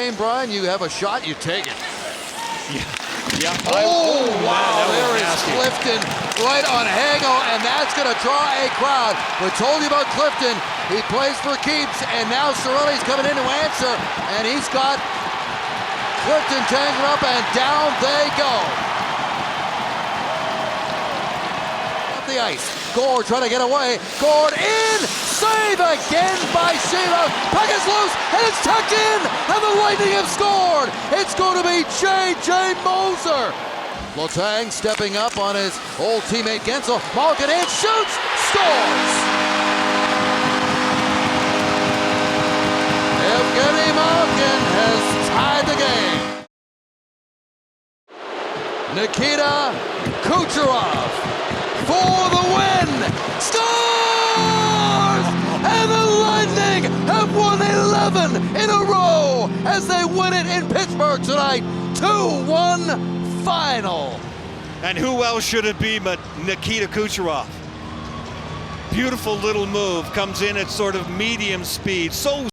game, Brian, you have a shot, you take it. Yeah. Oh, wow, man, there is Clifton right on Hagel, and that's going to draw a crowd. We told you about Clifton. He plays for keeps, and now Cirelli's coming in to answer, and he's got Clifton tangled up, and down they go. Up the ice. Gord trying to get away. Gord in! Save again by Sheila. Puck is loose, and it's tucked in, and the Lightning have scored. It's going to be J.J. Moser. Letang stepping up on his old teammate Gensel. Malkin in, shoots, scores. Evgeny Malkin has tied the game. Nikita Kucherov for the win. Scores! And the Lightning have won 11 in a row as they win it in Pittsburgh tonight. 2-1 final. And who else should it be but Nikita Kucherov? Beautiful little move, comes in at sort of medium speed. So